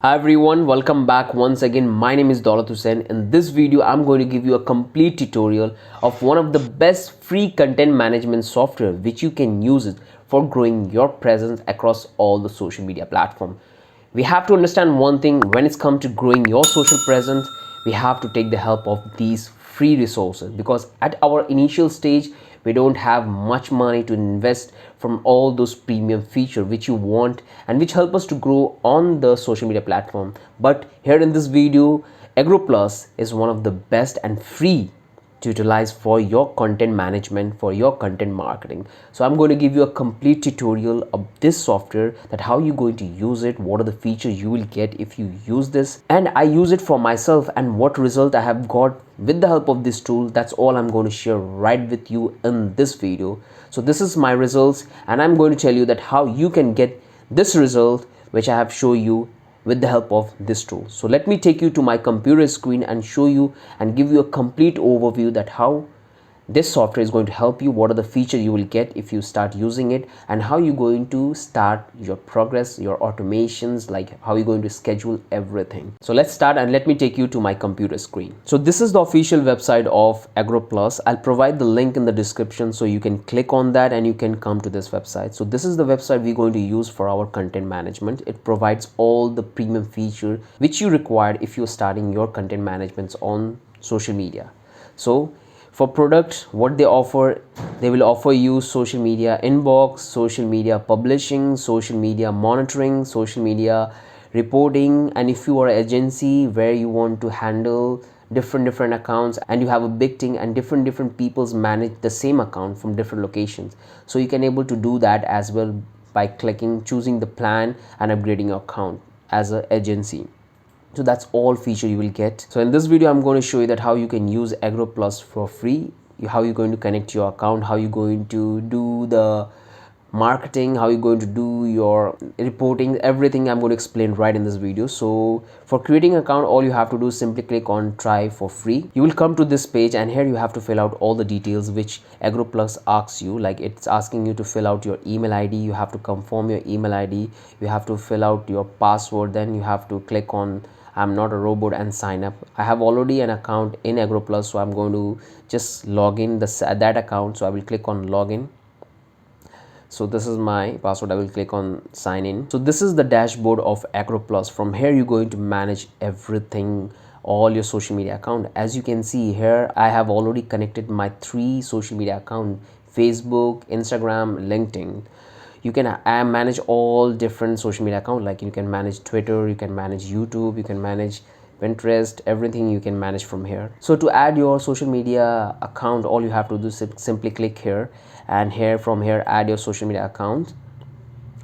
Hi everyone, welcome back once again. My name is Daulat. In this video, I'm going to give you a complete tutorial of one of the best free content management software which you can use it for growing your presence across all the social media platforms. We have to understand one thing: when it's come to growing your social presence, we have to take the help of these free resources, because at our initial stage we don't have much money to invest from all those premium features which you want and which help us to grow on the social media platform. But here in this video, Agorapulse is one of the best and free to utilize for your content management, for your content marketing. So I'm going to give you a complete tutorial of this software, that how you're going to use it, what are the features you will get if you use this, and I use it for myself and what result I have got with the help of this tool. That's all I'm going to share right with you in this video. So this is my results, and I'm going to tell you that how you can get this result which I have shown you with the help of this tool. So let me take you to my computer screen and show you and give you a complete overview that how this software is going to help you, what are the features you will get if you start using it, and how you're going to start your progress, your automations, like how you're going to schedule everything. So let's start, and let me take you to my computer screen. So this is the official website of Agorapulse. I'll provide the link in the description so you can click on that and you can come to this website. So this is the website we're going to use for our content management. It provides all the premium feature which you require if you're starting your content management on social media. So for product, what they offer, they will offer you social media inbox, social media publishing, social media monitoring, social media reporting. And if you are an agency where you want to handle different accounts and you have a big thing and different peoples manage the same account from different locations, so you can able to do that as well by choosing the plan and upgrading your account as an agency. So that's all feature you will get. So in this video, I'm going to show you that how you can use Agorapulse for free, how you're going to connect your account, how you're going to do the marketing, how you're going to do your reporting. Everything I'm going to explain right in this video. So for creating an account, all you have to do is simply click on try for free. You will come to this page, and here you have to fill out all the details which Agorapulse asks you. Like it's asking you to fill out your email ID, you have to confirm your email ID, you have to fill out your password, then you have to click on I'm not a robot and sign up. I have already an account in Agorapulse, so I'm going to just log in that account. So I will click on login. So this is my password. I will click on sign in. So this is the dashboard of Agorapulse. From here you're going to manage everything, all your social media account. As you can see here, I have already connected my 3 social media account: Facebook, Instagram, LinkedIn. You can manage all different social media accounts, like you can manage Twitter, you can manage YouTube, you can manage Pinterest, everything you can manage from here. So to add your social media account, all you have to do is simply click here, and from here add your social media account.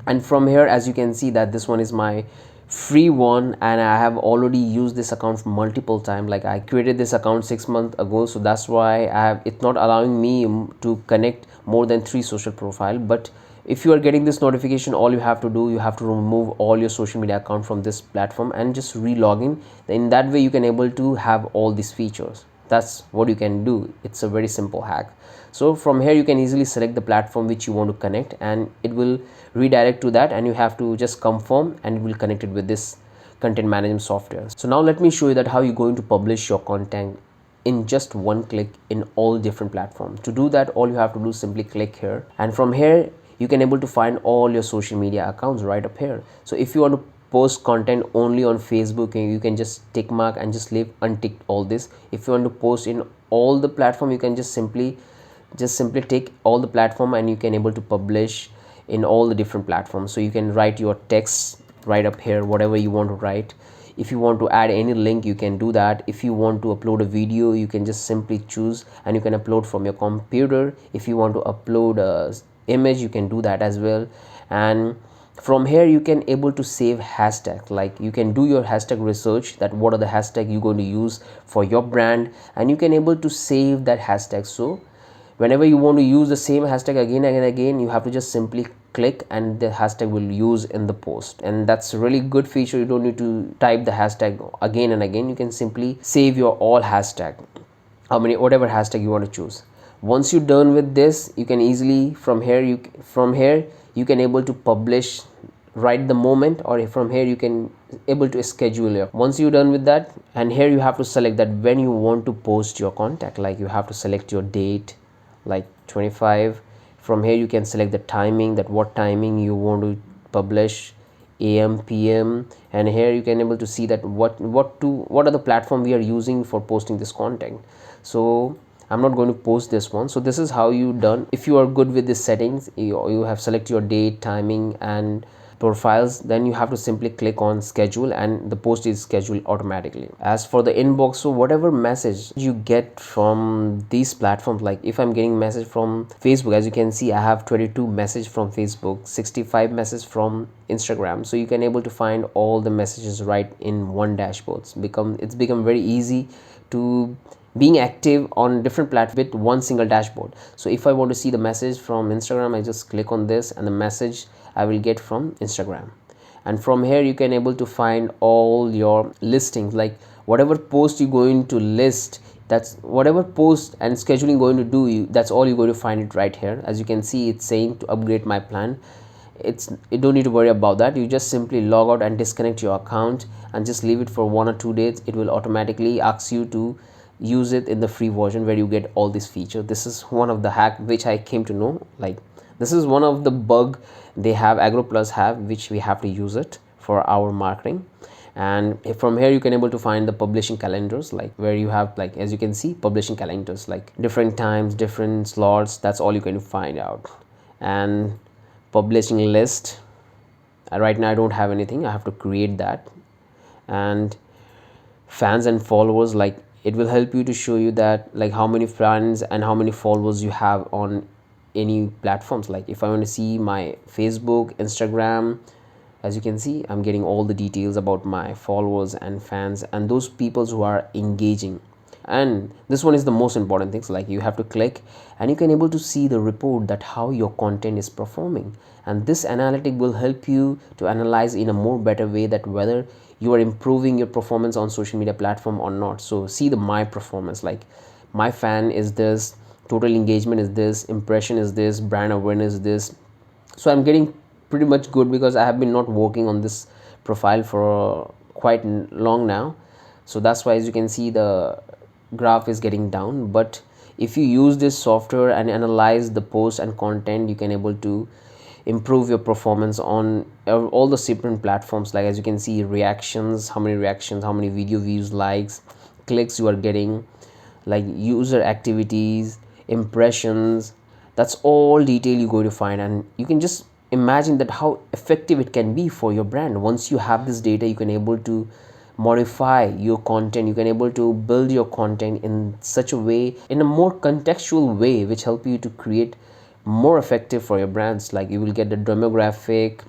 And from here, as you can see, that this one is my free one, and I have already used this account for multiple times. Like I created this account 6 months ago, so that's why it's not allowing me to connect more than 3 social profile. But if you are getting this notification, all you have to do, you have to remove all your social media account from this platform and just re-log in. In that way you can able to have all these features. That's what you can do. It's a very simple hack. So from here you can easily select the platform which you want to connect, and it will redirect to that, and you have to just confirm, and it will connect it with this content management software. So now let me show you that how you're going to publish your content in just one click in all different platforms. To do that, all you have to do is simply click here, and from here you can able to find all your social media accounts right up here. So if you want to post content only on Facebook, you can just tick mark and just leave unticked all this. If you want to post in all the platform, you can just simply tick all the platform, and you can able to publish in all the different platforms. So you can write your text right up here, whatever you want to write. If you want to add any link, you can do that. If you want to upload a video, you can just simply choose, and you can upload from your computer. If you want to upload a image, you can do that as well. And from here you can able to save hashtag, like you can do your hashtag research, that what are the hashtag you're going to use for your brand, and you can able to save that hashtag. So whenever you want to use the same hashtag again and again, you have to just simply click, and the hashtag will use in the post. And that's a really good feature. You don't need to type the hashtag again and again. You can simply save your all hashtag, whatever hashtag you want to choose. Once you're done with this, you can easily from here you can able to publish right the moment, or from here you can able to schedule your. Once you're done with that, and here you have to select that when you want to post your contact, like you have to select your date, like 25. From here you can select the timing, that what timing you want to publish, am, pm, and here you can able to see that what are the platform we are using for posting this content. So I'm not going to post this one. So this is how you done. If you are good with the settings, you have select your date, timing and profiles, then you have to simply click on schedule and the post is scheduled automatically. As for the inbox, so whatever message you get from these platforms, like if I'm getting message from Facebook, as you can see I have 22 message from Facebook, 65 message from Instagram. So you can able to find all the messages right in one dashboard. It's become very easy to being active on different platforms with one single dashboard. So if I want to see the message from Instagram, I just click on this and the message I will get from Instagram. And from here you can able to find all your listings, like whatever post you're going to list, that's whatever post and scheduling going to do, that's all you're going to find it right here. As you can see, it's saying to upgrade my plan. You don't need to worry about that. You just simply log out and disconnect your account and just leave it for 1 or 2 days. It will automatically ask you to use it in the free version where you get all these features. This is one of the hack which I came to know, like this is one of the bug they have, Agorapulse have, which we have to use it for our marketing. And from here you can able to find the publishing calendars, like where you have, like as you can see, publishing calendars, like different times, different slots, that's all you can find out. And publishing list, right now I don't have anything, I have to create that. And fans and followers, like it will help you to show you that like how many fans and how many followers you have on any platforms. Like if I want to see my Facebook, Instagram, as you can see I'm getting all the details about my followers and fans and those people who are engaging. And this one is the most important things, like you have to click and you can able to see the report that how your content is performing, and this analytic will help you to analyze in a more better way that whether you are improving your performance on social media platform or not. So see the my performance, like my fan is this, total engagement is this, impression is this, brand awareness is this. So I'm getting pretty much good because I have been not working on this profile for quite long now. So that's why, as you can see, the graph is getting down. But if you use this software and analyze the post and content, you can able to improve your performance on all the different platforms. Like as you can see, reactions, how many reactions, how many video views, likes, clicks you are getting, like user activities, impressions, that's all detail you're going to find. And you can just imagine that how effective it can be for your brand. Once you have this data, you can able to modify your content, you can able to build your content in such a way, in a more contextual way, which help you to create more effective for your brands. Like you will get the demographic,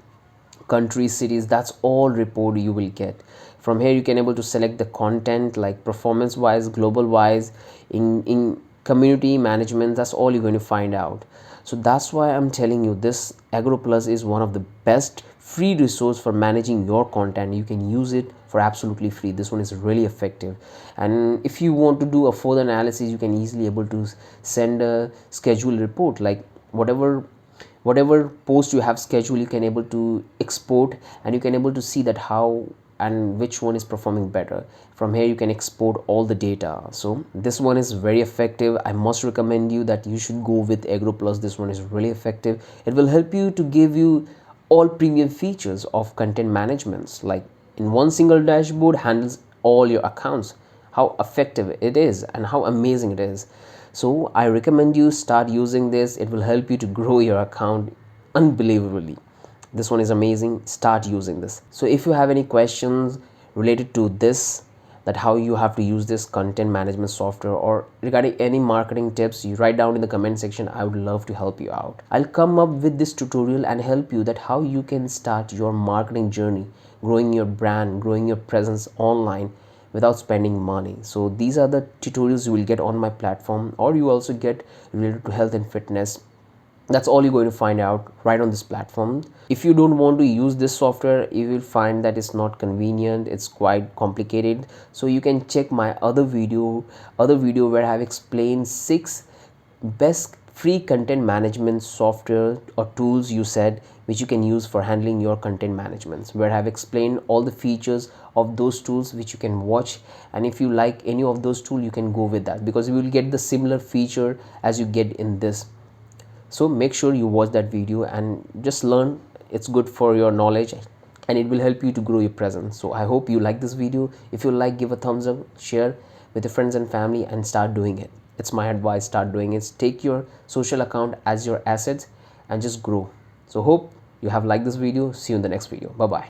country, cities, that's all report you will get. From here you can able to select the content, like performance wise, global wise, in community management, that's all you're going to find out. So that's why I'm telling you, this Agorapulse is one of the best free resource for managing your content. You can use it for absolutely free. This one is really effective. And if you want to do a further analysis, you can easily able to send a schedule report, like whatever post you have scheduled, you can able to export and you can able to see that how and which one is performing better. From here you can export all the data. So this one is very effective. I must recommend you that you should go with Agorapulse. This one is really effective. It will help you to give you all premium features of content management, like in one single dashboard handles all your accounts. How effective it is and how amazing it is. So I recommend you start using this. It will help you to grow your account unbelievably. This one is amazing. Start using this. So if you have any questions related to this, that how you have to use this content management software, or regarding any marketing tips, you write down in the comment section. I would love to help you out. I'll come up with this tutorial and help you that how you can start your marketing journey, growing your brand, growing your presence online without spending money. So these are the tutorials you will get on my platform, or you also get related to health and fitness. That's all you're going to find out right on this platform. If you don't want to use this software, you will find that it's not convenient, it's quite complicated. So you can check my other video where I have explained 6 best free content management software or tools you said which you can use for handling your content management, where I have explained all the features of those tools which you can watch. And if you like any of those tools, you can go with that, because you will get the similar feature as you get in this. So make sure you watch that video and just learn. It's good for your knowledge and it will help you to grow your presence. So I hope you like this video. If you like, give a thumbs up, share with your friends and family, and start doing it. It's my advice, start doing it. Take your social account as your assets and just grow. So hope you have liked this video. See you in the next video. Bye bye.